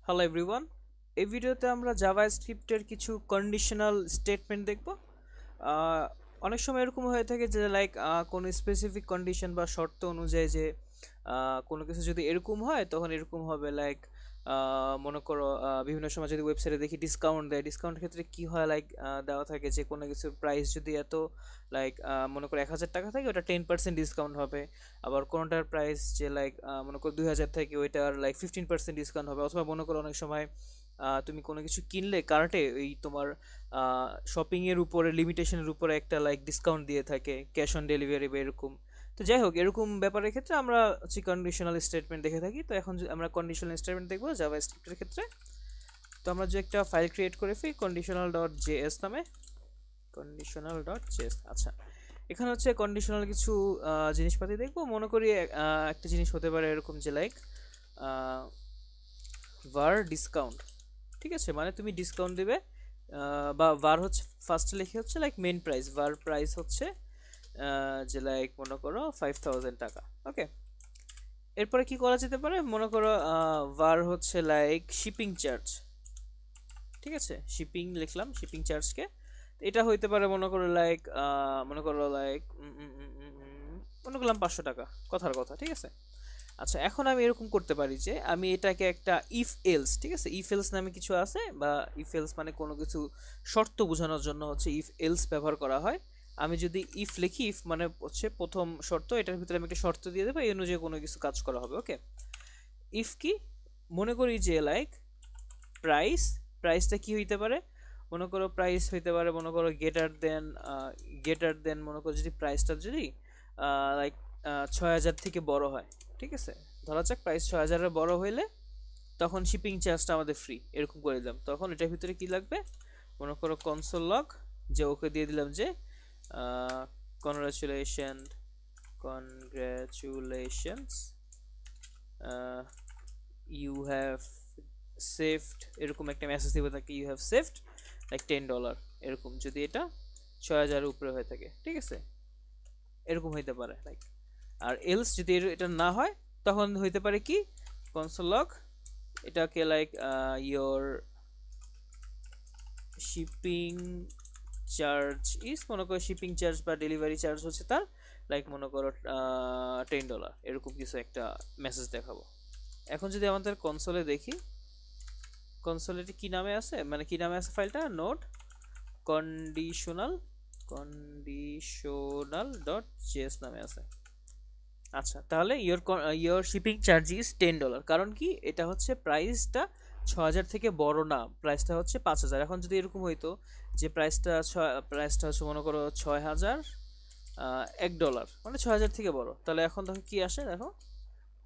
Hello everyone, এই ভিডিওতে আমরা জাভাস্ক্রিপ্টের কিছু কন্ডিশনাল স্টেটমেন্ট দেখব। আহ, অনেক সময় এরকম হয়ে থাকে যে কোনো স্পেসিফিক কন্ডিশন বা শর্ত অনুযায়ী যে কোনো কিছু যদি এরকম হয় তখন এরকম হবে। মনে করো বিভিন্ন সময় যদি ওয়েবসাইটে দেখি ডিসকাউন্ট দেয়, ডিসকাউন্ট ক্ষেত্রে কি হয়, দেওয়া থাকে যে কোনো কিছুর প্রাইস যদি এত মনে করো 1,000 টাকা থাকে, ওটা 10% ডিসকাউন্ট হবে। আবার কোনোটার প্রাইস যে মনে করো 2,000 থেকে, ওইটার 15% ডিসকাউন্ট হবে। অথবা মনে করো অনেক সময় তুমি কোনো কিছু কিনলে কার্টে ওই তোমার শপিং এর উপরে লিমিটেশনের উপরে একটা ডিসকাউন্ট দিয়ে থাকে, ক্যাশ অন ডেলিভারি বা এরকম। তো যাই হোক, এরকম ব্যাপারের ক্ষেত্রে আমরা হচ্ছে কন্ডিশনাল স্টেটমেন্ট দেখে থাকি। তো এখন আমরা কন্ডিশনাল স্টেটমেন্ট দেখবো জাভাস্ক্রিপ্টের ক্ষেত্রে। তো আমরা যে একটা ফাইল ক্রিয়েট করে ফেলি কন্ডিশনাল ডট জেএস নামে, কন্ডিশনাল ডট জেএস। আচ্ছা, এখানে হচ্ছে কন্ডিশনাল কিছু জিনিসপাতি দেখবো। মনে করি একটা জিনিস হতে পারে এরকম যে var ডিসকাউন্ট। ঠিক আছে, মানে তুমি ডিসকাউন্ট দিবে, বা var হচ্ছে ফার্স্টে লিখে হচ্ছে মেন প্রাইস, var প্রাইস হচ্ছে যে মনে করো 5,000 টাকা। ওকে, এরপরে কি করা যেতে পারে, মনে করো var হচ্ছে শিপিং চার্জ। ঠিক আছে, শিপিং লিখলাম, শিপিং চার্জকে। এটা হইতে পারে মনে করো মনে করো মনে করলাম 500 টাকা, কথার কথা। ঠিক আছে, আচ্ছা এখন আমি এরকম করতে পারি যে আমি এটাকে একটা ইফ এলস, ঠিক আছে, ইফ এলস নামে কিছু আছে, বা ইফ এলস মানে কোনো কিছু শর্ত বোঝানোর জন্য হচ্ছে ইফ এলস ব্যবহার করা হয়। আমি যদি ইফ লিখি, ইফ মানে হচ্ছে প্রথম শর্ত, এটার ভিতরে আমি একটা শর্ত দিয়ে দেবো, এই অনুযায়ী কোনো কিছু কাজ করা হবে। ওকে, ইফ কি, মনে করি যে প্রাইস, প্রাইসটা কি হইতে পারে, মনে করো প্রাইস হইতে পারে মনে করো গেটার দেন মনে করো যদি প্রাইসটা যদি লাইক 6,000 থেকে বড় হয়। ঠিক আছে, ধরা যাক প্রাইস 6,000-এর বড় হইলে তখন শিপিং চার্জটা আমাদের ফ্রি, এরকম করে দিলাম। তখন এটার ভিতরে কি লাগবে, মনে করো কনসোল লগ, যে ওকে দিয়ে দিলাম যে congratulation, congratulations, you have saved, এরকম একটা মেসেজ দিব তাকে, ইউ হ্যাভ সেভড $10, এরকম যদি এটা 6,000-এর উপরে হয়ে থাকে। ঠিক আছে, এরকম হইতে পারে আর এলস যদি এটা না হয় তখন হইতে পারে কি, কনসোল লগ, এটাকে ইয়োর শিপিং চার্জ ইজ, মনে করো শিপিং চার্জ বা ডেলিভারি চার্জ হচ্ছে তার মনে করো $10, এরকম কিছু একটা মেসেজ দেখাবো। এখন যদি আমাদের কনসোলে দেখি, কনসোলে কি নামে আছে, মানে কি নামে আছে ফাইলটা, note conditional, conditional dot JS নামে আছে। আচ্ছা, তাহলে ইয়োর শিপিং চার্জ ইজ $10, কারণ কি, এটা হচ্ছে প্রাইসটা 6,000 থেকে বড় না, প্রাইসটা হচ্ছে 5,000। এখন যদি এরকম হইতো যে প্রাইসটা হচ্ছে মনে করো 6,000 $1, মানে 6,000 থেকে বড়, তাহলে এখন দেখো কি আসে, দেখো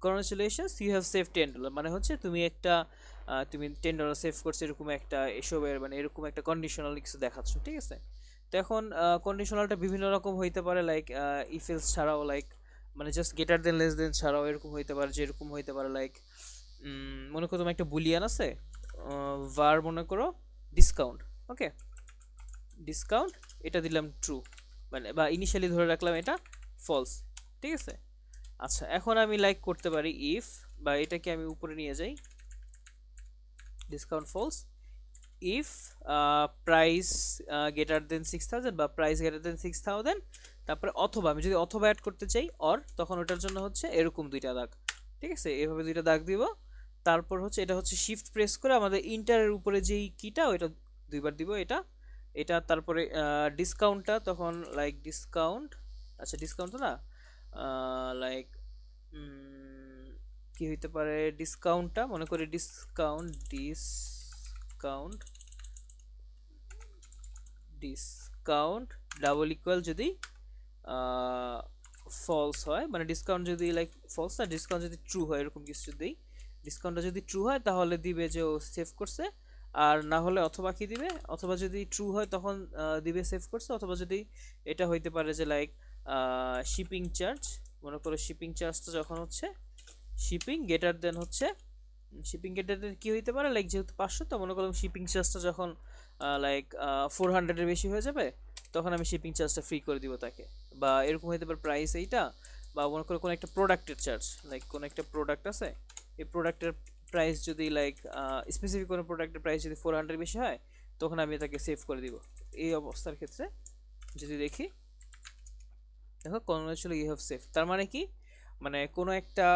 কংগ্রাচুলেশনস ইউ হ্যাভ সেভ $10, মানে হচ্ছে তুমি একটা তুমি $10 সেভ করছো, এরকম একটা এসবের মানে এরকম একটা কন্ডিশনাল কিছু দেখাচ্ছ। ঠিক আছে, তো এখন কন্ডিশনালটা বিভিন্ন রকম হইতে পারে, ইফ এলস ছাড়াও, মানে জাস্ট গেটার দেন লেস দেন ছাড়াও এরকম হইতে পারে, যেরকম হইতে পারে মনে করো তোমার একটা বুলিয়ান আছে, var মনে করো ডিসকাউন্ট। ওকে, ডিসকাউন্ট, এটা দিলাম ট্রু, মানে বা ইনিশিয়ালি ধরে রাখলাম এটা ফলস। ঠিক আছে, আচ্ছা এখন আমি করতে পারি ইফ, বা এটাকে আমি উপরে নিয়ে যাই, discount falls, if price greater than 6,000 বা প্রাইস গ্রেটার দেন 6,000, তারপরে অথবা আমি যদি অথবা অ্যাড করতে চাই অর, তখন ওটার জন্য হচ্ছে এরকম দুইটা দাগ। ঠিক আছে, এভাবে দুইটা দাগ দিব। তারপর হচ্ছে এটা হচ্ছে শিফট প্রেস করে আমাদের ইন্টারের উপরে যেই কিটা, ওইটা দুইবার দিব, এটা এটা তারপরে ডিসকাউন্টটা তখন ডিসকাউন্ট, আচ্ছা ডিসকাউন্ট তো না, লাইক কি হইতে পারে, ডিসকাউন্টটা মনে করি ডিসকাউন্ট ডিসকাউন্ট ডাবল ইকুয়াল যদি ফলস হয়, মানে ডিসকাউন্ট যদি ফলস না, ডিসকাউন্ট যদি ট্রু হয়, এরকম কিছু দিই। ডিসকাউন্টটা যদি ট্রু হয় তাহলে দিবে যে ও সেভ করছে, আর না হলে অথবা কি দিবে, অথবা যদি ট্রু হয় তখন দিবে সেভ করছে, অথবা যদি এটা হইতে পারে যে শিপিং চার্জ, মনে করো শিপিং চার্জটা যখন হচ্ছে শিপিং গেটার দেন হচ্ছে, শিপিং গেটার দেন কি হইতে পারে, যেহেতু 500, তো মনে করলাম শিপিং চার্জটা যখন 400-এর বেশি হয়ে যাবে তখন আমি শিপিং চার্জটা ফ্রি করে দিব তাকে। বা এরকম হইতে পারে প্রাইস এইটা, বা মনে করো কোনো একটা প্রোডাক্টের চার্জ, কোনো একটা প্রোডাক্ট আছে, এই প্রোডাক্টের প্রাইস যদি লাইক স্পেসিফিক কোনো প্রোডাক্টের প্রাইস যদি 400 বেশি হয় তখন আমি এটাকে সেভ করে দিব। এই অবস্থার ক্ষেত্রে যদি দেখি, দেখো কংগ্রেচুলেশন ইউ হ্যাভ সেভ, তার মানে কি, মানে কোনো একটা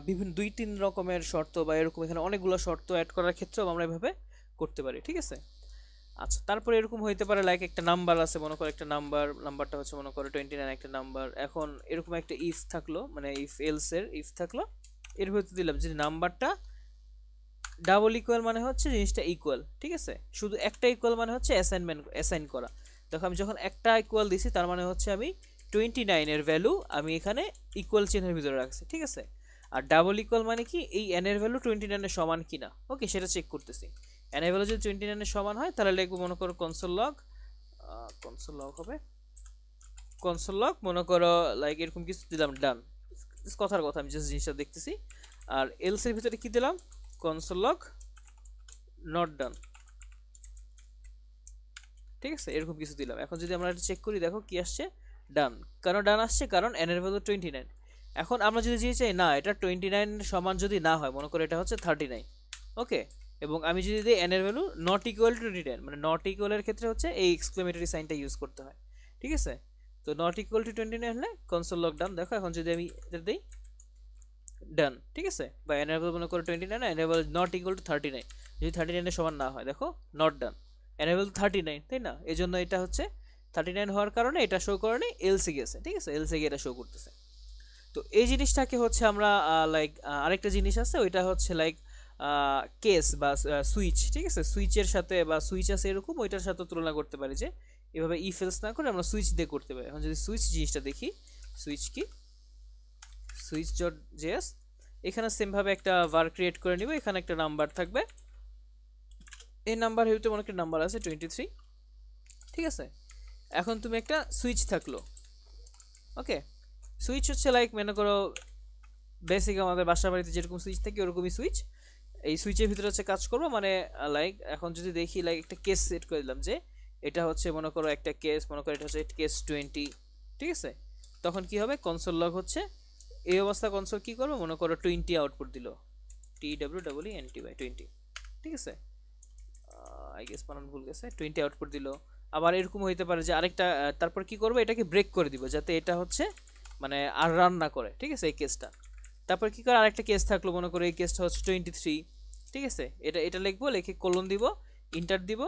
বিভিন্ন 2-3 রকমের শর্ত বা এরকম এখানে অনেকগুলো শর্ত অ্যাড করার ক্ষেত্রেও আমরা এভাবে করতে পারি, ঠিক আছে। আচ্ছা, তারপরে এরকম হইতে পারে লাইক একটা নাম্বার আছে, মনে করো একটা নাম্বারটা হচ্ছে মনে করো 29 একটা নাম্বার। এখন এরকম একটা ইফ থাকলো, মানে ইফ এলস এর ইফ থাকলো, এর ভিতরে দিলাম যদি নাম্বারটা ডাবল ইকুয়াল মানে হচ্ছে জিনিসটা ইকুয়াল, ঠিক আছে। শুধু একটা ইকুয়াল মানে হচ্ছে অ্যাসাইন করা। দেখো আমি যখন একটা ইকুয়াল দিছি তার মানে হচ্ছে আমি 29 এর ভ্যালু আমি এখানে ইকুয়াল চিহ্নের ভিতরে রাখছি, ঠিক আছে। আর ডাবল ইকুয়াল মানে কি, এই n এর ভ্যালু 29 এর সমান কিনা, ওকে, সেটা চেক করতেছি। n এর ভ্যালু যদি 29 এর সমান হয় তাহলে লিখবো মনে করো কনসোল লগ হবে, কনসোল লগ মনে করো লাইক এরকম কিছু দিলাম, ডান। কথার কথা, আমি জাস্ট জিনিসটা দেখতেছি। আর এলস এর ভিতরে কি দিলাম, কনসোল লগ নট ডান, ঠিক আছে, এরকম কিছু দিলাম। এখন যদি আমরা এটা চেক করি, দেখো কি আসছে, ডান। কেন ডান আসছে, কারণ n এর ভ্যালু 29। এখন আমরা যদি চাই না এটা 29 সমান যদি না হয়, মনে করো এটা হচ্ছে 39, ওকে, এবং আমি যদি দিই n এর ভ্যালু নট ইকুয়াল টু 29, মানে নট ইকুয়াল এর ক্ষেত্রে হচ্ছে এই এক্সক্লেমেটরি সাইনটা ইউজ করতে হয়, ঠিক আছে। তো নট ইকুয়াল টু 29 হলে কনসোল লগ ডান। দেখো এখন যদি আমি এটা দিই ডান, ঠিক আছে, বা n এর ভ্যালু মনে করো 29, n এর ভ্যালু নট ইকুয়াল টু 39, যদি 39 এর সমান না হয়, দেখো নট ডান, n এর ভ্যালু 39, তাই না, এই জন্য এটা হচ্ছে 39 হওয়ার কারণে এটা শো করেনি, এলসে গেছে, ঠিক আছে, এলসে গিয়ে এটা শো করতেছে। তো এই জিনিসটাকে হচ্ছে আমরা লাইক আরেকটা জিনিস আছে, ওইটা হচ্ছে লাইক কেস বা সুইচ, ঠিক আছে, সুইচের সাথে বা সুইচ আছে এরকম, ওইটার সাথে তুলনা করতে পারি যে এভাবে ইফ এলস না করে আমরা সুইচ দিয়ে করতে পারি। এখন যদি সুইচ জিনিসটা দেখি, সুইচ কি, সুইচ ডট জেএস, এখানে সেমভাবে একটা var ক্রিয়েট করে নিব, এখানে একটা নাম্বার থাকবে, এই নাম্বার হইতে মনে একটা নাম্বার আছে 23, ঠিক আছে। এখন তুমি একটা সুইচ থাকলো, ওকে, সুইচ হচ্ছে লাইক মনে করো বেসিক আমাদের বাসা বাড়িতে যেরকম সুইচ থাকে ওরকমই সুইচ, এই সুইচের ভিতরে হচ্ছে কাজ করবো, মানে লাইক এখন যদি দেখি লাইক একটা কেস সেট করে দিলাম যে এটা হচ্ছে মনে করো একটা কেস, মনে করো এটা হচ্ছে কেস 20, ঠিক আছে। তখন কি হবে, কনসোল লগ হচ্ছে এই অবস্থা, কনসোল কি করবে, মনে করো 20 আউটপুট দিল, TWENT/20, ঠিক আছে, আই গেস বানান ভুল গেছে, 20 আউটপুট দিল। আবার এরকম হইতে পারে যে আরেকটা, তারপর কি করবে, এটাকে ব্রেক করে দিব যাতে এটা হচ্ছে মানে আর রান না করে, ঠিক আছে, এই কেসটা। তারপর কি করে, আরেকটা কেস থাকলো, মনে করো এই কেসটা হচ্ছে 23, ঠিক আছে, এটা লিখবো, লিখে কলন দিব, ইন্টার দিব,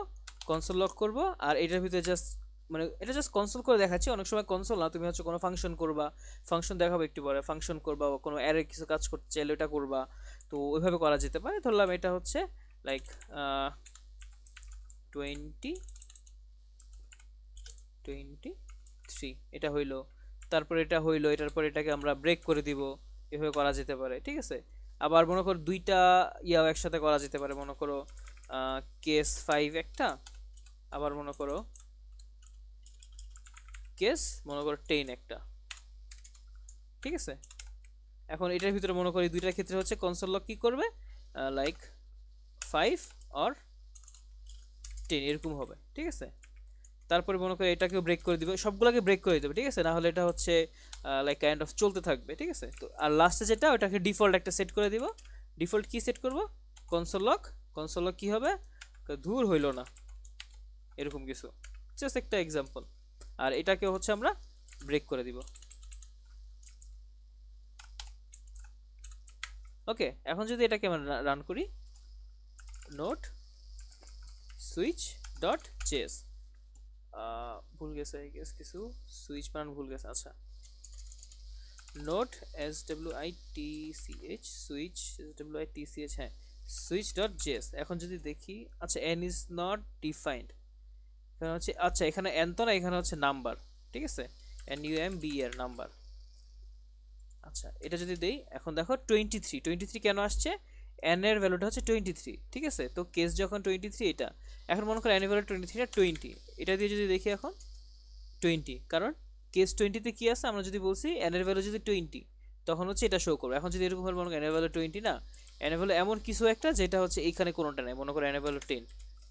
কনসোল লক করব। আর এটার ভিতরে জাস্ট মানে এটা জাস্ট কনসোল করে দেখাচ্ছি, অনেক সময় কনসোল না, তুমি হচ্ছে কোনো ফাংশন করবা, ফাংশন দেখাবো একটু পরে, ফাংশন করবা বা কোনো অ্যারে কিছু কাজ করতে চাইলে ওটা করবা, তো ওইভাবে করা যেতে পারে। ধরলাম এটা হচ্ছে লাইক 23, এটা হইলো, তারপর এটা হইলো, এটার পর এটাকে আমরা ব্রেক করে দিব, এভাবে করা যেতে পারে, ঠিক আছে। আবার মনে করো দুইটা ইয়াও একসাথে করা যেতে পারে, মনে করো কেস 5 একটা, আবার মনে করো কেস মনে করো 10 একটা, ঠিক আছে। এখন এটার ভিতরে মনে করি দুইটার ক্ষেত্রে হচ্ছে কনসোল লক কি করবে, লাইক 5 অর 10 এরকম হবে, ঠিক আছে। তারপরে মনে করি এটাকেও ব্রেক করে দিবে, সবগুলোকে ব্রেক করে দিবে, ঠিক আছে, না হলে এটা হচ্ছে লাইক কাইন্ড অফ চলতে থাকবে, ঠিক আছে। তো আর লাস্টে যেটা ওটাকে ডিফল্ট একটা সেট করে দিব, ডিফল্ট কি সেট করব, কনসোল লক কি হবে, দূর হইলো না, এরকম কিছু, জাস্ট একটা এক্সাম্পল। আর এটাকে হচ্ছে আমরা ব্রেক করে দিব, ওকে। এখন যদি এটাকে আমরা রান করি, নোট সুইচ ডট জেএস, ভুল গেছে আই গেস কিছু, সুইচ বানান ভুল গেছে, আচ্ছা, নোট SWITCH, সুইচ SWITCH, হ্যাঁ, সুইচ ডট জেএস। এখন যদি দেখি, আচ্ছা, n ইজ নট ডিফাইন্ড, এখানে হচ্ছে, আচ্ছা এখানে n তো না, এখানে হচ্ছে নাম্বার, ঠিক আছে, NUMBR নাম্বার। আচ্ছা, এটা যদি দেই, এখন দেখো 23 কেন আসছে, n এর ভ্যালুটা হচ্ছে 23, ঠিক আছে। তো কেস যখন 23 এটা, এখন মনে করো n এর ভ্যালু 23 আর 20, এটা দিয়ে যদি দেখি এখন 20, কারণ কেস 20 তে কি আছে, আমরা যদি বলছি n এর ভ্যালু যদি 20 তখন হচ্ছে এটা শো করবে। এখন যদি এরকম ভাবে মনে করো n এর ভ্যালু 20 না, n এর ভ্যালু এমন কিছু একটা যেটা হচ্ছে এইখানে কোনোটা নাই, মনে করো n এর ভ্যালু 10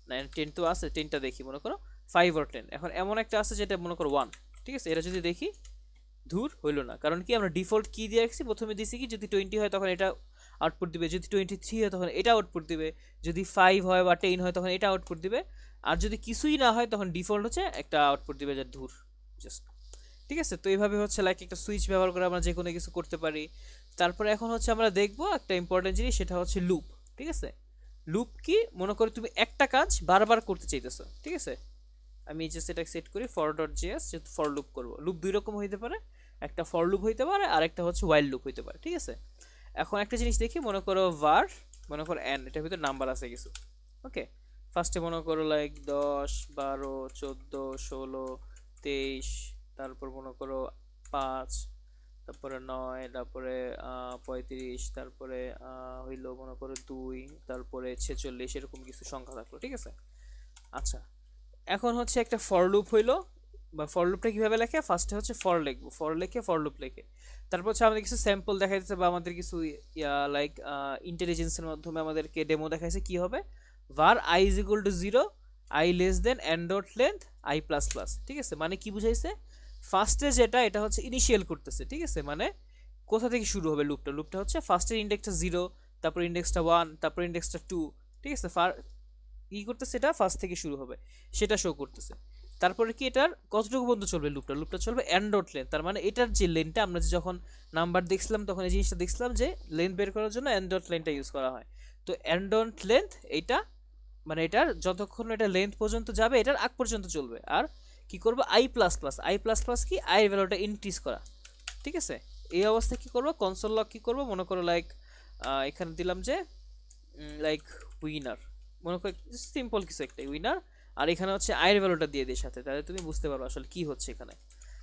না, 10 তো আছে, 10টা দেখি, মনে করো 5 or 10, এখন এমন একটা আছে যেটা মনে করো 1, ঠিক আছে। এটা যদি দেখি, ধুর হইলো না, কারণ কি আমরা ডিফল্ট কি দিয়ে রাখছি, প্রথমে দিছি কি যদি 20 হয় তখন এটা আউটপুট দিবে, যদি 23 হয় তখন এটা আউটপুট দিবে, যদি 5 হয় বা 10 হয় তখন এটা আউটপুট দিবে, আর যদি কিছুই না হয় তখন ডিফল্ট হচ্ছে একটা আউটপুট দিবে যা ধুর জাস্ট। ঠিক আছে, তো এইভাবে হচ্ছে লাইক একটা সুইচ ব্যবহার করে আমরা যে কোনো কিছু করতে পারি। তারপরে এখন হচ্ছে আমরা দেখবো একটা ইম্পর্টেন্ট জিনিস, সেটা হচ্ছে লুপ। ঠিক আছে, লুপ কি, মনে করো তুমি একটা কাজ বারবার করতে চাইতেছো। ঠিক আছে, আমি জাস্ট এটা সেট করি ফর ডট জেএস, যেহেতু ফর লুপ করবো। লুপ দুই রকম হইতে পারে, একটা ফর লুপ হইতে পারে আর একটা হচ্ছে ওয়াইল লুপ হইতে পারে। ঠিক আছে, এখন একটা জিনিস দেখি, মনে করো var, মনে করো n, এটার ভিতরে নাম্বার আছে কিছু। ওকে, ফার্স্টে মনে করো লাইক 10 12 14 16 23, তারপর মনে করো 5, তারপরে 9, তারপরে 35, তারপরে হইলো মনে করো 2, তারপরে 46, এরকম কিছু সংখ্যা থাকলো। ঠিক আছে, আচ্ছা এখন হচ্ছে একটা ফর লুপ হইলো, বা ফর লুপটা কিভাবে লেখে, ফার্স্টে হচ্ছে ফর লিখবো, ফর লিখে ফর লুপ লিখে, তারপর হচ্ছে আমাদের কিছু স্যাম্পল দেখা যাচ্ছে, বা আমাদের কিছু লাইক ইন্টেলিজেন্সের মাধ্যমে আমাদেরকে ডেমো দেখাইছে কি হবে, var i is equal to 0, i less than n dot length i plus plus। ঠিক আছে, মানে কি বুঝাইছে, ফার্স্টে যেটা এটা হচ্ছে ইনিশিয়াল করতেছে। ঠিক আছে, মানে কোথা থেকে শুরু হবে লুপটা, লুপটা হচ্ছে ফার্স্টের ইন্ডেক্সটা 0, তারপর ইন্ডেক্সটা 1, তারপর ইন্ডেক্সটা 2। ঠিক আছে, ই করতেছে, এটা ফার্স্ট থেকে শুরু হবে সেটা শো করতেছে। তারপরে কি এটার কতটুকু পর্যন্ত চলবে লুপটা, লুপটা চলবে n ডট লেন্থ, তার মানে এটার যে লেনটা আমরা যখন নাম্বার দেখছিলাম তখন এই জিনিসটা দেখছিলাম যে লেন্থ বের করার জন্য n ডট লেন্থটা ইউজ করা হয়। তো n ডট লেন্থ এইটা, মানে এটার যতক্ষণ এটা লেন্থ পর্যন্ত যাবে এটার আগ পর্যন্ত চলবে। আর কি করব, i plus plus, i plus plus কি, i এর ভ্যালুটা ইনক্রিজ করা। ঠিক আছে, এই অবস্থায় কি করব, কনসোল লগ কি করব, মনে করো লাইক এখানে দিলাম যে লাইক উইনার, মনে করো সিম্পল কিছু একটা উইনার, আর এখানে হচ্ছে i এর ভ্যালুটা দিয়ে দিই সাথে, তাহলে তুমি বুঝতে পারো আসলে কি হচ্ছে এখানে।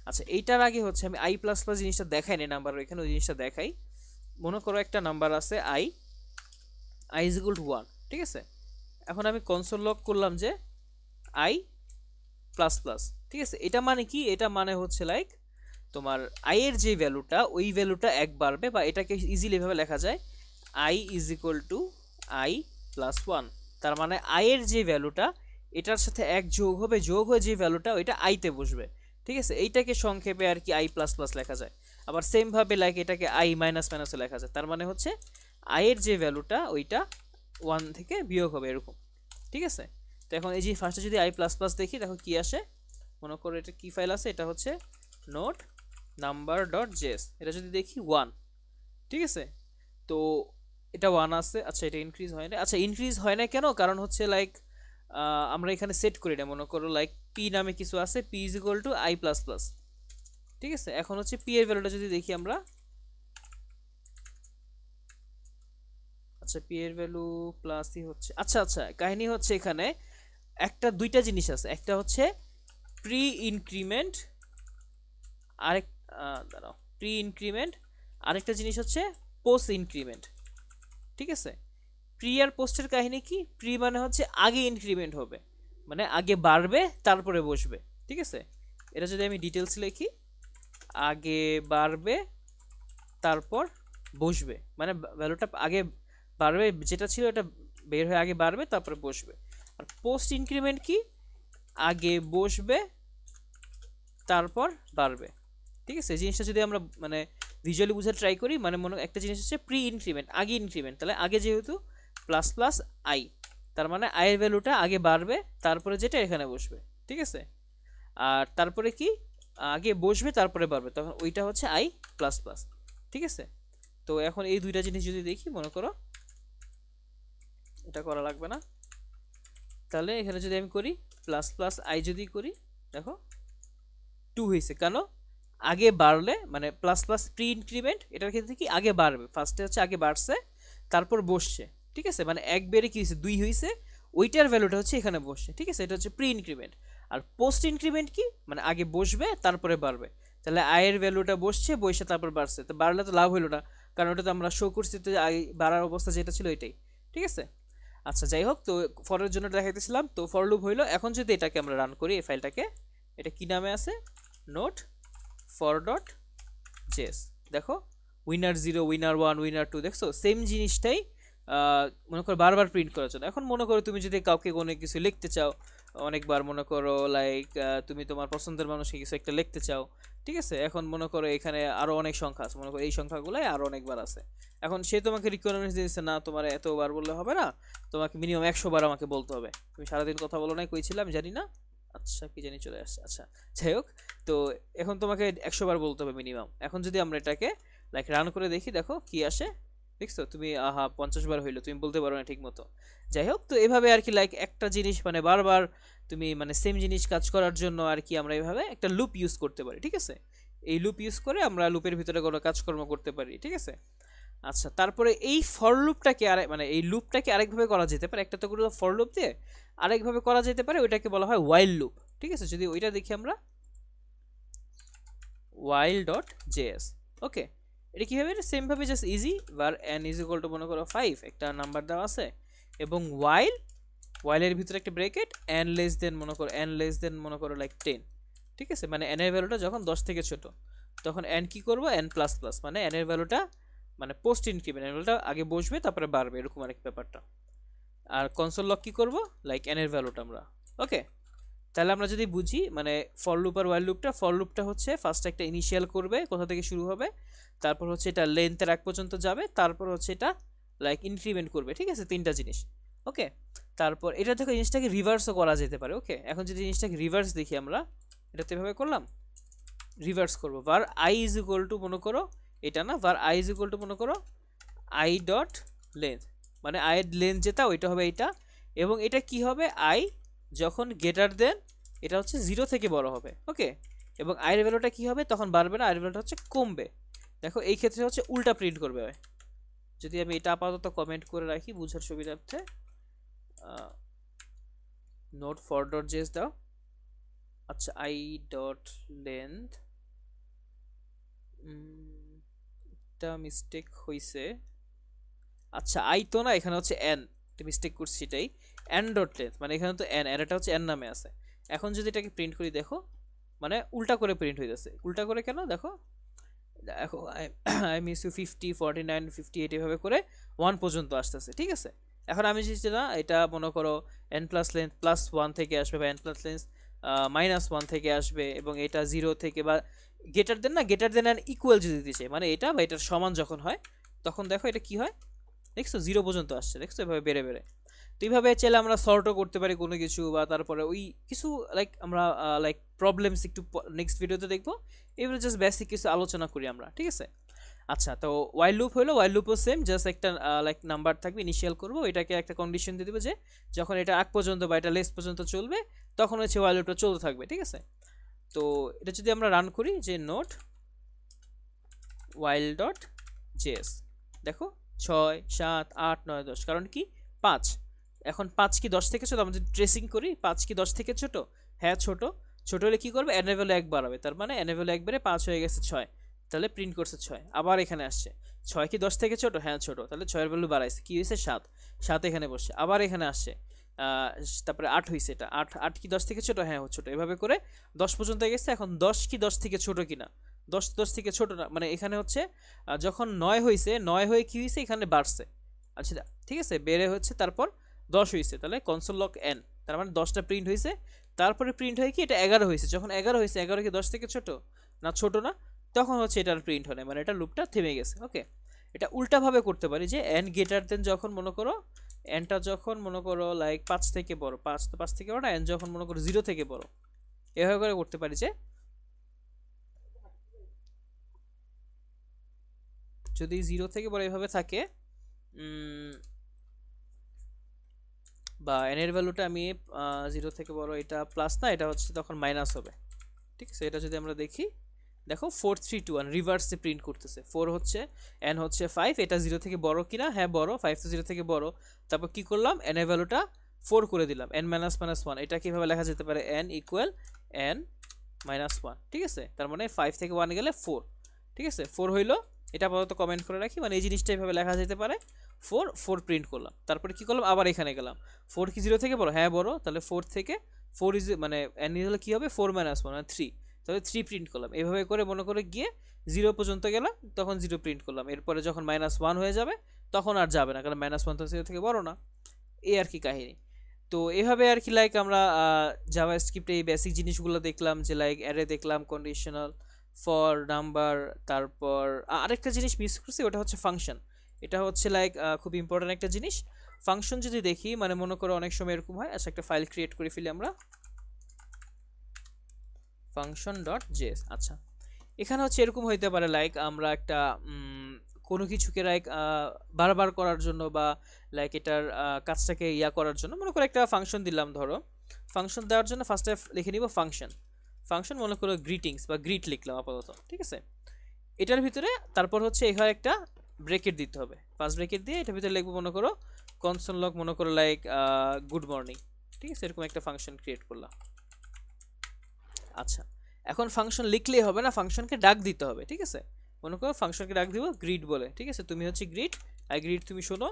আচ্ছা, এইটার আগে হচ্ছে আমি i প্লাস প্লাস জিনিসটা দেখাই না, নাম্বার এখানে ওই জিনিসটা দেখাই। মনে করো একটা নাম্বার আছে i ইজ ইকুয়াল টু 1। ঠিক আছে, এখন আমি কনসোল লগ করলাম যে i প্লাস প্লাস। ঠিক আছে, এটা মানে কি, এটা মানে হচ্ছে লাইক তোমার i এর যে ভ্যালুটা ওই ভ্যালুটা এক বাড়বে, বা এটাকে ইজিলি এভাবে লেখা যায় i is equal to i plus 1। তার মানে i এর যে ভ্যালুটা এটার সাথে এক যোগ হবে, যোগ হয়ে যে ভ্যালুটা ওইটা i তে বসবে। ঠিক আছে, এইটাকে সংক্ষেপে আর কি i প্লাস প্লাস লেখা যায়। আবার সেম ভাবে লাইক এটাকে i মাইনাস মাইনাসে লেখা যায়। তার মানে হচ্ছে i এর যে ভ্যালুটা ওইটা 1 থেকে বিয়োগ হবে এরকম। ঠিক আছে, তো এখন এই যে ফার্স্টে যদি i প্লাস প্লাস দেখি দেখো কি আসে, মনে করো এটা কি ফাইল আছে, এটা হচ্ছে নোট নাম্বার ডট জেএস, এটা যদি দেখি 1। ঠিক আছে, তো এটা 1 আছে। আচ্ছা, এটা ইনক্রিজ হয় না, আচ্ছা ইনক্রিজ হয় না কেন, কারণ হচ্ছে লাইক আমরা এখানে সেট করি না, মনে করো লাইক পি নামে কিছু আছে, P is equal to i plus plus. ঠিক আছে, এখন হচ্ছে পি এর ভ্যালুটা যদি দেখি আমরা, আচ্ছা পি এর ভ্যালু প্লাসই হচ্ছে। আচ্ছা আচ্ছা, কাহিনী হচ্ছে এখানে একটা দুইটা জিনিস আছে, একটা হচ্ছে প্রি ইনক্রিমেন্ট, আরেক দাঁড়াও, প্রি ইনক্রিমেন্ট, আরেকটা জিনিস হচ্ছে পোস্ট ইনক্রিমেন্ট। ঠিক আছে, প্রি আর পোস্টের কাহিনী কি, প্রি মানে হচ্ছে আগে ইনক্রিমেন্ট হবে, মানে আগে বাড়বে তারপরে বসবে। ঠিক আছে, এটা যদি আমি ডিটেলস লিখি, আগে বাড়বে তারপর বসবে, মানে ভ্যালুটা আগে বাড়বে, যেটা ছিল এটা বের হয়ে আগে বাড়বে তারপরে বসবে। আর পোস্ট ইনক্রিমেন্ট কি, আগে বসবে তারপর বাড়বে। ঠিক আছে, এই জিনিসটা যদি আমরা মানে ভিজুয়ালি বুঝে ট্রাই করি, মানে মনে একটা জিনিস হচ্ছে প্রি ইনক্রিমেন্ট, আগে ইনক্রিমেন্ট, তাহলে আগে যেহেতু প্লাস প্লাস আই, তার মানে আই এর ভ্যালুটা আগে বাড়বে তারপরে যেটা এখানে বসবে। ঠিক আছে, আর তারপরে কি, আগে বসবে তারপরে বাড়বে, তখন ওইটা হচ্ছে আই প্লাস প্লাস। ঠিক আছে, তো এখন এই দুইটা জিনিস যদি দেখি, মনে করো এটা করা লাগবে না, তাহলে এখানে যদি আমি করি প্লাস প্লাস আই যদি করি, দেখো 2 হয়েছে, কেন, আগে বাড়লে মানে প্লাস প্লাস প্রি ইনক্রিমেন্ট, এটার ক্ষেত্রে কি আগে বাড়বে, ফার্স্টে হচ্ছে আগে বাড়ছে তারপর বসছে। ঠিক আছে, মানে এক বেড়ে কি হয়েছে, 2 হয়েছে, ওইটার ভ্যালুটা হচ্ছে এখানে বসছে। ঠিক আছে, এটা হচ্ছে প্রি ইনক্রিমেন্ট। আর পোস্ট ইনক্রিমেন্ট কি, মানে আগে বসবে তারপরে বাড়বে, তাহলে আয়ের ভ্যালুটা বসছে, বসে তারপর বাড়ছে, তো বাড়লে তো লাভ হলো না, কারণ ওটা তো আমরা শো করছি তো বাড়ার অবস্থা যেটা ছিল এটাই। ঠিক আছে, আচ্ছা যাই হোক, তো ফরের জন্য দেখাইতেছিলাম, তো ফর লুপ হইলো। এখন যদি এটাকে আমরা রান করি এই ফাইলটাকে, এটা কি নামে আছে, নোট ফর ডট জেএস, দেখো উইনার 0, উইনার 1, উইনার 2, দেখছো সেম জিনিসটাই মনে করো বারবার প্রিন্ট করার জন্য। এখন মনে করো তুমি যদি কাউকে কোনো কিছু লিখতে চাও অনেকবার, মনে করো লাইক তুমি তোমার পছন্দের মানুষকে কিছু একটা লিখতে চাও, ঠিক আছে। এখন মনে করো এখানে আরো অনেক সংখ্যা আছে, মনে করো এই সংখ্যাগুলাই আরো অনেকবার আছে। এখন সে তোমাকে রিকোয়ারমেন্টস দিয়েছে, না তোমার এতবার বললে হবে না, তোমাকে মিনিমাম 100 বার আমাকে বলতে হবে। তুমি সারাদিন কথা বলো না, কইছিলাম জানি না, আচ্ছা কি জানি চলে আসছে, আচ্ছা যাই হোক। তো এখন তোমাকে 100 বার বলতে হবে মিনিমাম। এখন যদি আমরা এটাকে লাইক রান করে দেখি, দেখো কি আসে, দেখছো তুমি, আহা 50 বার হইলো, তুমি বলতে পারো না ঠিক মতো। যাই হোক, তো এভাবে আর কি লাইক একটা জিনিস মানে বারবার তুমি মানে সেম জিনিস কাজ করার জন্য আর কি আমরা এভাবে একটা লুপ ইউজ করতে পারি, ঠিক আছে। এই লুপ ইউজ করে আমরা লুপের ভিতরে কোনো কাজকর্ম করতে পারি, ঠিক আছে। আচ্ছা, তারপরে এই ফর লুপটাকে আর মানে এই লুপটাকে আরেকভাবে করা যেতে পারে, একটা তো করে ফর লুপ দিয়ে আরেকভাবে করা যেতে পারে, ওইটাকে বলা হয় ওয়াইল লুপ, ঠিক আছে। যদি ওইটা দেখি আমরা, while ডট জেএস, ওকে। এটা কীভাবে, সেম ভাবে just easy, var n is equal to মনে করো 5, একটা নাম্বার দেওয়া আছে, এবং while এর ভিতরে একটা ব্রেকেট, n লেস দেন মনে করো মনে করো লাইক 10, ঠিক আছে। মানে n এর ভ্যালুটা যখন 10 থেকে ছোট, তখন n কি করব, n প্লাস প্লাস, মানে n এর ভ্যালুটা মানে পোস্ট ইনক্রিমেন্ট, n এর ভ্যালুটা আগে বসবে তারপরে বাড়বে, এরকম আরেক ব্যাপারটা। আর কনসোল লক কি করব, লাইক n এর ভ্যালুটা আমরা, ওকে। তাহলে আমরা যদি বুঝি মানে ফর লুপ আর ওয়াইল লুপটা, ফর লুপটা হচ্ছে ফার্স্ট একটা ইনিশিয়াল করবে, কোথা থেকে শুরু হবে, তারপর হচ্ছে এটা লেন্থের আগ পর্যন্ত যাবে, তারপর হচ্ছে এটা লাইক ইনক্রিমেন্ট করবে, ঠিক আছে, তিনটা জিনিস, ওকে। তারপর এটা দেখো জিনিসটাকে রিভার্সও করা যেতে পারে, ওকে। এখন যদি জিনিসটাকে রিভার্স দেখি আমরা, এটা তো এভাবে করলাম, রিভার্স করবো, var i is equal to মনে করো এটা না, var i is equal to মনে করো i ডট লেন্থ, মানে i এর লেন্থ যেটা ওইটা হবে এইটা, এবং এটা কি হবে, i যখন গ্রেটার দেন এটা হচ্ছে 0 থেকে বড় হবে, ওকে। এবং i এর ভ্যালুটা কি হবে, তখন বাড়বে না, i এর ভ্যালুটা হচ্ছে কমবে। দেখো এই ক্ষেত্রে হচ্ছে উল্টা প্রিন্ট করবে। যদি আমি এটা আপাতত কমেন্ট করে রাখি বুঝার সুবিধার্থে, নোট ফর ডট জেএস দাও, আচ্ছা i ডট লেন্থ, এটা মিস্টেক হইছে, আচ্ছা i তো না, এখানে হচ্ছে n, এটা মিস্টেক করছি, সেটাই n ডট লেন্থ, মানে এখানে তো n, এটা হচ্ছে n নামে আছে। এখন যদি এটাকে প্রিন্ট করি, দেখো মানে উল্টা করে প্রিন্ট হয়ে যাচ্ছে, উল্টা করে কেন, দেখো দেখো আই মিস ইউ 50 49 58 এভাবে করে 1 পর্যন্ত আসতেছে, ঠিক আছে। এখন আমি যদি না এটা মনে করো n প্লাস লেন্থ প্লাস 1 থেকে আসবে, বা n প্লাস লেন্থ মাইনাস 1 থেকে আসবে, এবং এটা 0 থেকে বা গ্রেটার দেন না, গ্রেটার দেন অ্যান্ড ইকুয়াল যদি দিছে, মানে এটা বা এটার সমান যখন হয়, তখন দেখো এটা কি হয়, দেখছো 0 পর্যন্ত আসছে, দেখছো এভাবে বেড়ে বেড়ে। তো এইভাবে চাইলে আমরা সর্টও করতে পারি কোনো কিছু, বা তারপরে ওই কিছু লাইক আমরা লাইক প্রবলেমস একটু নেক্সট ভিডিওতে দেখবো, এবারে জাস্ট বেসিক কিছু আলোচনা করি আমরা, ঠিক আছে। আচ্ছা, তো ওয়াইল লুপ হলো, ওয়াইল লুপও সেম, জাস্ট একটা লাইক নাম্বার থাকবে, ইনিশিয়াল করবো, এটাকে একটা কন্ডিশন দিয়ে দেবো যে যখন এটা আগ পর্যন্ত বা এটা লেস পর্যন্ত চলবে, তখন হচ্ছে ওয়াইল লুপটা চলতে থাকবে, ঠিক আছে। তো এটা যদি আমরা রান করি, যে নোট ওয়াইল ডট জেএস, দেখো 6 7 8 9 10, কারণ কি 5, এখন 5 কি 10 থেকে ছোট, আমরা যদি ট্রেসিং করি 5 কি 10 থেকে ছোট, হ্যাঁ ছোট, ছোট হলে কি করবে, n এর ভ্যালু 1 বাড়াবে, তার মানে n এর ভ্যালু 1 বেড়ে 5 হয়ে গেছে 6, তাহলে প্রিন্ট করছে 6, আবার এখানে আসছে 6 কি 10 থেকে ছোট, হ্যাঁ ছোট, তাহলে 6 এর ভ্যালু বাড়াইছে, কি হয়েছে 7, 7 এখানে বসে, আবার এখানে আসছে তারপরে 8 হয়েছে, এটা 8, 8 কি 10 থেকে ছোট, হ্যাঁ ছোট, এভাবে করে 10 পর্যন্ত গেছে। এখন 10 কি 10 থেকে ছোট কিনা, 10 থেকে ছোট না, মানে এখানে হচ্ছে যখন 9 হয়েছে, 9 হয়ে কি হয়েছে, এখানে বাড়ছে, আচ্ছা ঠিক আছে, বেড়ে হচ্ছে, তারপর 10 হয়েছে, তাহলে কনসোল লক n, তার মানে 10টা প্রিন্ট হয়েছে, তারপরে প্রিন্ট হয় কি এটা 11 হয়েছে, যখন 11 হয়েছে, 11 কি 10 থেকে ছোট না, ছোট না, তখন হচ্ছে এটার প্রিন্ট হয় না, মানে এটা লুপটা থেমে গেছে, ওকে। এটা উল্টাভাবে করতে পারি, যে n গ্রেটার দেন যখন মনে করো nটা যখন মনে করো লাইক 5 থেকে বড়, 5 তো 5 থেকে বড় না, n যখন মনে করো 0 থেকে বড়, এভাবে করে করতে পারি, যে যদি 0 থেকে বড় এভাবে থাকে, বা n এর ভ্যালুটা আমি 0 থেকে বড়, এটা প্লাস না, এটা হচ্ছে তখন মাইনাস হবে, ঠিক আছে। এটা যদি আমরা দেখি, দেখো 4 3 2 1 রিভার্সে প্রিন্ট করতেছে, 4 হচ্ছে, n হচ্ছে 5, এটা 0 থেকে বড় কিনা, হ্যাঁ বড়, 5 তো 0 থেকে বড়, তারপর কি করলাম, n এর ভ্যালুটা 4 করে দিলাম, n মাইনাস মাইনাস 1, এটা কিভাবে লেখা যেতে পারে, n ইকুয়াল n মাইনাস 1, ঠিক আছে। তার মানে 5 থেকে 1 গেলে 4, ঠিক আছে, 4 হইলো, এটা আপাতত কমেন্ট করে রাখি, মানে এই জিনিসটা এইভাবে লেখা যেতে পারে, 4 4 প্রিন্ট করলাম, তারপরে কি করলাম, আবার এখানে গেলাম, 4 কি 0 থেকে বড়, হ্যাঁ বড়, তাহলে 4 থেকে 4 ইজ মানে n হলে কি হবে, 4 মাইনাস 1 মানে 3, তাহলে 3 প্রিন্ট করলাম, এভাবে করে মনে করে গিয়ে 0 পর্যন্ত গেলাম, তখন 0 প্রিন্ট করলাম, এরপরে যখন -1 হয়ে যাবে তখন আর যাবে না, কারণ -1 তো 0 থেকে বড় না, এই আর কি কাহিনী। তো এভাবে আর কি লাইক আমরা জাভাস্ক্রিপ্টে এই বেসিক জিনিসগুলো দেখলাম, যে লাইক অ্যারে দেখলাম, কন্ডিশনাল, ফর নাম্বার, তারপর আরেকটা জিনিস মিস করছি, ওটা হচ্ছে ফাংশন। এটা হচ্ছে লাইক খুব ইম্পর্টেন্ট একটা জিনিস। ফাংশন যদি দেখি, মানে মনে করো অনেক সময় এরকম হয়, আচ্ছা একটা ফাইল ক্রিয়েট করে ফেলি আমরা, ফাংশন ডট জেএস। আচ্ছা, এখানে হচ্ছে এরকম হইতে পারে লাইক আমরা একটা কোনো কিছুকে লাইক বারবার করার জন্য বা লাইক এটার কাজটাকে ইয়া করার জন্য মনে করো একটা ফাংশন দিলাম। ধরো ফাংশন দেওয়ার জন্য ফার্স্টে লিখে নিব ফাংশন। ফাংশন মনে করো গ্রিটিংস বা গ্রিট লিখলাম আপাতত, ঠিক আছে। এটার ভিতরে তারপর হচ্ছে এখানে একটা ব্রেকেট দিতে হবে, ফার্স্ট ব্রেকেট দিয়ে এটার ভিতরে লিখবো মনে করো কনসোল লগ, মনে করো লাইক গুড মর্নিং, ঠিক আছে। এরকম একটা ফাংশন ক্রিয়েট করলাম। আচ্ছা, এখন ফাংশন লিখলেই হবে না, ফাংশনকে ডাক দিতে হবে, ঠিক আছে। মনে করো ফাংশনকে ডাক দিব গ্রিড বলে, ঠিক আছে। তুমি হচ্ছে গ্রিড, আই গ্রিড তুমি শোনো।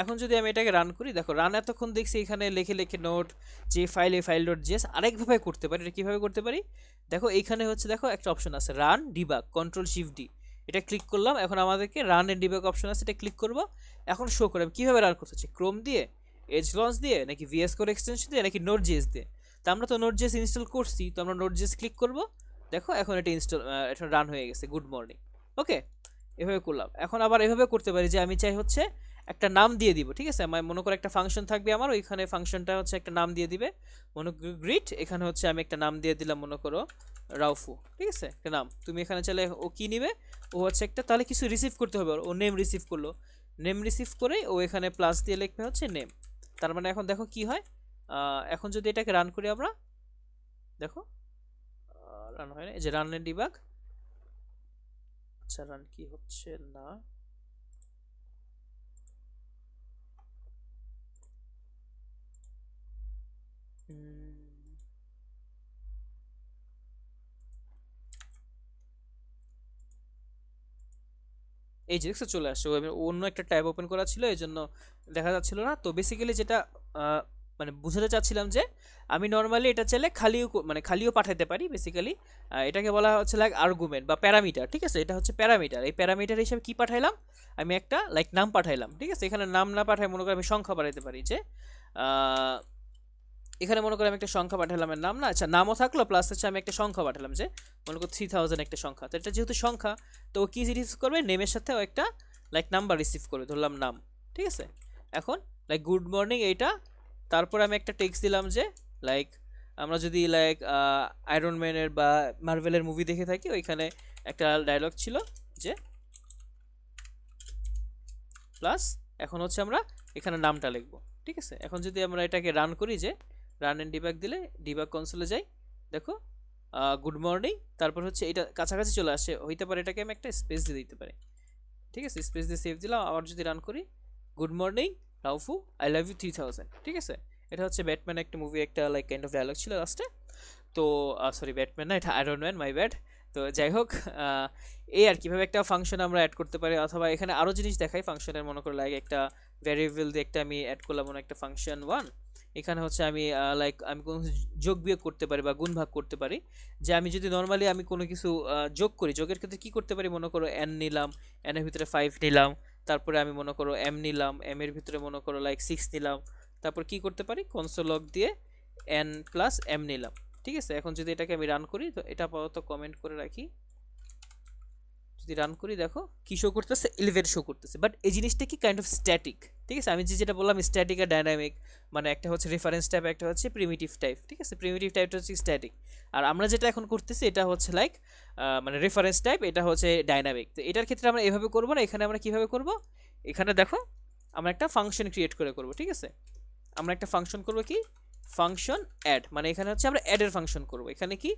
এখন যদি আমি এটাকে রান করি, দেখো রান এতক্ষণ দেখছি এখানে লিখে লিখে নোট যে ফাইল ফাইল ডট জেএস, আরেকভাবে করতে পারি। এটা কীভাবে করতে পারি দেখো, এইখানে হচ্ছে দেখো একটা অপশন আছে run debug, control shift D, এটা ক্লিক করলাম। এখন আমাদেরকে রান এন্ড ডিবাগ অপশন আছে, এটা ক্লিক করব। এখন শো করে আমি কীভাবে রান করতেছি, ক্রোম দিয়ে, এজ লঞ্চ দিয়ে, নাকি ভিএস কোড এক্সটেনশন দিয়ে, নাকি নোট জেএস দিয়ে। তো আমরা তো নোট জেএস ইনস্টল করছি, তো আমরা নোট জেএস ক্লিক করব। দেখো এখন এটা ইনস্টল, এটা রান হয়ে গেছে, গুড মর্নিং। ওকে, এভাবে করলাম। এখন আবার এভাবে করতে পারি যে আমি চাই হচ্ছে একটা নাম দিয়ে দিব, ঠিক আছে। আমার মনে করো একটা ফাংশন থাকবে আমার, ওইখানে ফাংশনটা হচ্ছে একটা নাম দিয়ে দিবে, মনে করো গ্রিট। এখানে হচ্ছে আমি একটা নাম দিয়ে দিলাম, মনে করো রাউফু, ঠিক আছে, একটা নাম। তুমি এখানে চাইলে ও কি নিবে, ও হচ্ছে একটা, তাহলে কিছু রিসিভ করতে হবে, ও নেম রিসিভ করলো। নেম রিসিভ করে ও এখানে প্লাস দিয়ে লিখবে হচ্ছে নেম। তার মানে এখন দেখো কি হয়, এখন যদি এটাকে রান করি আমরা, দেখো রান হয় না, এই যে রান এন্ড ডিবাগ। আচ্ছা, রান কি হচ্ছে না, এই যে দেখছো চলে আসছে। অন্য একটা ট্যাব ওপেন করা ছিল, এই জন্য দেখা যাচ্ছিল না। তো বেসিক্যালি যেটা মানে বুঝাতে চাচ্ছিলাম যে আমি নর্মালি এটা চাইলে খালিও মানে খালিও পাঠাতে পারি। বেসিক্যালি এটাকে বলা হচ্ছে লাইক আর্গুমেন্ট বা প্যারামিটার, ঠিক আছে। এটা হচ্ছে প্যারামিটার। এই প্যারামিটার হিসেবে কি পাঠাইলাম, আমি একটা লাইক নাম পাঠাইলাম, ঠিক আছে। এখানে নাম না পাঠাই মনে করি আমি সংখ্যা পাঠাইতে পারি, যে এখানে মনে করি আমি একটা সংখ্যা পাঠালাম, এর নাম না, আচ্ছা নামও থাকলো, প্লাস হচ্ছে আমি একটা সংখ্যা পাঠালাম, যে মনে করো 3000 একটা সংখ্যা। তো এটা যেহেতু সংখ্যা, তো ও কি রিসিভ করবে, নেমের সাথে ও একটা লাইক নাম্বার রিসিভ করবে, ধরলাম নাম, ঠিক আছে। এখন লাইক গুড মর্নিং এইটা, তারপর আমি একটা টেক্সট দিলাম যে লাইক আমরা যদি লাইক আয়রন ম্যানের বা মার্ভেলের মুভি দেখে থাকি, ওইখানে একটা ডায়লগ ছিল যে প্লাস, এখন হচ্ছে আমরা এখানে নামটা লিখবো, ঠিক আছে। এখন যদি আমরা এটাকে রান করি, যে রান এন্ড ডিবাগ দিলে ডিবাগ কনসোলে যাই, দেখো গুড মর্নিং, তারপর হচ্ছে এটা কাছাকাছি চলে আসে, হইতে পারে এটাকে আমি একটা স্পেস দিয়ে দিতে পারি, ঠিক আছে। স্পেস দিয়ে সেভ দিলাম। আবার যদি রান করি, গুড মর্নিং রাউফু, আই লাভ ইউ 3000, ঠিক আছে। এটা হচ্ছে ব্যাটম্যান একটা মুভি, একটা লাইক কাইন্ড অফ ডায়লগ ছিল লাস্টে। তো সরি, ব্যাটম্যান না, এটা আয়রন ম্যান, মাই ব্যাড। তো যাই হোক, এই আর কিভাবে একটা ফাংশন আমরা অ্যাড করতে পারি, অথবা এখানে আরও জিনিস দেখাই ফাংশনের, মনে করো লাইক একটা ভ্যারিয়েবল দিয়ে একটা আমি অ্যাড করলাম, মনে একটা ফাংশন 1। এখানে হচ্ছে আমি লাইক আমি কোনো যোগ বিয়োগ করতে পারি বা গুণ ভাগ করতে পারি। যে আমি যদি নর্মালি আমি কোনো কিছু যোগ করি, যোগের ক্ষেত্রে কি করতে পারি, মনে করো এন নিলাম, এন এর ভিতরে 5 নিলাম, তারপরে আমি মনে করো এম নিলাম, এম এর ভিতরে মনে করো লাইক 6 নিলাম, তারপর কি করতে পারি, কনসোল লগ দিয়ে এন প্লাস এম নিলাম, ঠিক আছে। এখন যদি এটাকে আমি রান করি, তো এটা আপাতত কমেন্ট করে রাখি, যদি রান করি দেখো কি শো করতেছে, 11 শো করতেছে। বাট এই জিনিসটা কি কাইন্ড অফ স্ট্যাটিক, ঠিক আছে। আমি যেটা বললাম স্ট্যাটিক আর ডাইনামিক, মানে একটা হচ্ছে রেফারেন্স টাইপ, একটা হচ্ছে প্রিমিটিভ টাইপ, ঠিক আছে। প্রিমিটিভ টাইপটা হচ্ছে স্ট্যাটিক, আর আমরা যেটা এখন করতেছি এটা হচ্ছে লাইক মানে রেফারেন্স টাইপ, এটা হচ্ছে ডাইনামিক। তো এটার ক্ষেত্রে আমরা এভাবে করবো না, এখানে আমরা কিভাবে করব, এখানে দেখো আমরা একটা ফাংশন ক্রিয়েট করে করব, ঠিক আছে। আমরা একটা ফাংশন করব, কি ফাংশন অ্যাড, মানে এখানে হচ্ছে আমরা অ্যাডের ফাংশন করব। এখানে কি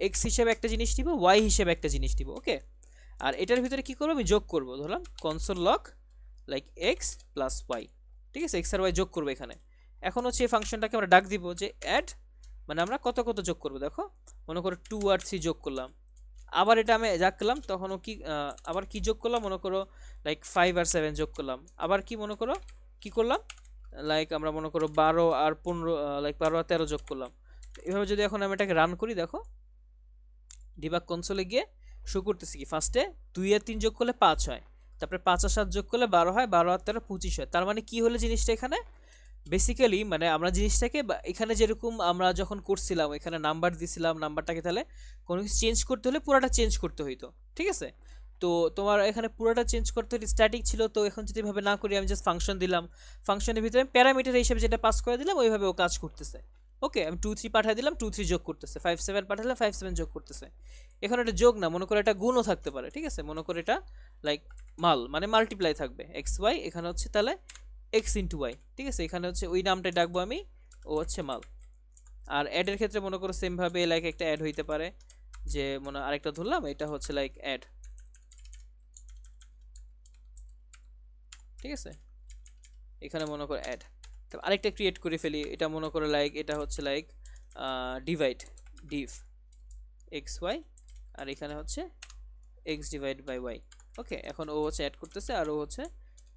এক্স হিসেবে একটা জিনিস দিব, ওয়াই হিসেবে একটা জিনিস দিব, ওকে। আর এটার ভিতরে কি করবো, আমি যোগ করব, ধরলাম console log like X plus Y, ঠিক আছে। এক্স আর ওয়াই যোগ করবো এখানে। এখন হচ্ছে এই ফাংশনটাকে আমরা ডাক দিব যে অ্যাড, মানে আমরা কত কত যোগ করব, দেখো মনে করো 2 আর 3 যোগ করলাম। আবার এটা আমি যোগ করলাম, তখনও কি আবার কি যোগ করলাম, মনে করো লাইক 5 আর 7 যোগ করলাম। আবার কি মনে করো কি করলাম, লাইক আমরা মনে করো 12 আর 15, লাইক 12 আর 13 যোগ করলাম। এভাবে যদি এখন আমি এটাকে রান করি, দেখো ডিবাগ কনসোলে গিয়ে শো করতেছি কি, ফার্স্টে 2 আর 3 যোগ করলে 5 হয়, তারপরে 5 আর 7 যোগ করলে 12 হয়, 12 আর 13 25 হয়। তার মানে কি হলো জিনিসটা, এখানে বেসিক্যালি মানে আমরা জিনিসটাকে এখানে যেরকম আমরা যখন করছিলাম এখানে নাম্বার দিছিলাম, নাম্বারটাকে তাহলে কোনো কিছু চেঞ্জ করতে হলে পুরোটা চেঞ্জ করতে হইতো, ঠিক আছে? তো তোমার এখানে পুরোটা চেঞ্জ করতে হলে স্ট্যাটিক ছিল, তো এখন যদি এভাবে না করি আমি জাস্ট ফাংশন দিলাম, ফাংশনের ভিতরে প্যারামিটার হিসেবে যেটা পাস করে দিলাম ওইভাবে ও কাজ করতেছে। ওকে, আমি 2 3 পাঠিয়ে দিলাম, 2 3 যোগ করতেছে, 5 7 পাঠালাম, 5 7 যোগ করতেছে। এখন এটা যোগ না, মনে করো এটা গুণও থাকতে পারে, ঠিক আছে? মনে করো এটা লাইক মাল মানে মাল্টিপ্লাই থাকবে এক্স ওয়াই, এখানে হচ্ছে তাহলে এক্স ইন্টু ওয়াই, ঠিক আছে? এখানে হচ্ছে ওই নামটাই ডাকবো আমি, ও হচ্ছে মাল। আর অ্যাডের ক্ষেত্রে মনে করো সেম ভাবে লাইক একটা অ্যাড হইতে পারে, যে মনে আরেকটা ধরলাম, এটা হচ্ছে লাইক অ্যাড, ঠিক আছে? এখানে মনে করো অ্যাড, আরেকটা ক্রিয়েট করে ফেলি, এটা মনে করো লাইক এটা হচ্ছে like divide, div X Y, আর এখানে হচ্ছে X divide by Y. Okay, এখন ও হচ্ছে অ্যাড করতেছে আর ও হচ্ছে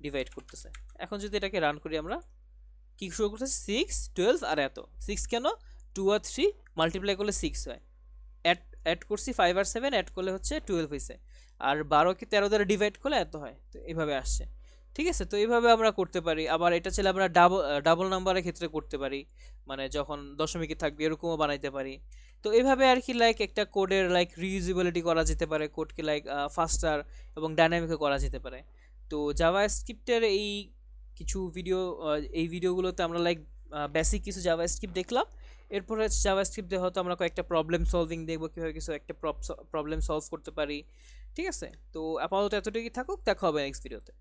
ডিভাইড করতেছে। এখন যদি এটাকে রান করি আমরা, কি শুরু করতেছে 6 12 আর এত 6 কেন 2 আর 3 মাল্টিপ্লাই করলে 6 হয়, অ্যাড অ্যাড করছি 5 আর 7 অ্যাড করলে হচ্ছে 12 হয়েছে, আর 12 কে 13 দ্বারা ডিভাইড করলে এত হয়, তো এইভাবে আসছে, ঠিক আছে? তো এইভাবে আমরা করতে পারি। আবার এটা চাইলে আমরা ডাবল নাম্বারের ক্ষেত্রে করতে পারি, মানে যখন দশমিকে থাকবে এরকমও বানাইতে পারি। তো এইভাবে আর কি লাইক একটা কোডের লাইক রিইউজেবিলিটি করা যেতে পারে, কোডকে লাইক ফাস্টার এবং ডাইনামিকও করা যেতে পারে। তো জাভা স্ক্রিপ্টের এই কিছু ভিডিও, এই ভিডিওগুলোতে আমরা লাইক বেসিক কিছু জাভা স্ক্রিপ্ট দেখলাম। এরপরে জাভা স্ক্রিপ্ট দিয়ে হয়তো আমরা কয়েকটা প্রবলেম সলভিং দেখবো, কীভাবে কিছু একটা প্রবলেম সলভ করতে পারি, ঠিক আছে? তো আপাতত এতটুকুই থাকুক, দেখা হবে নেক্সট ভিডিওতে।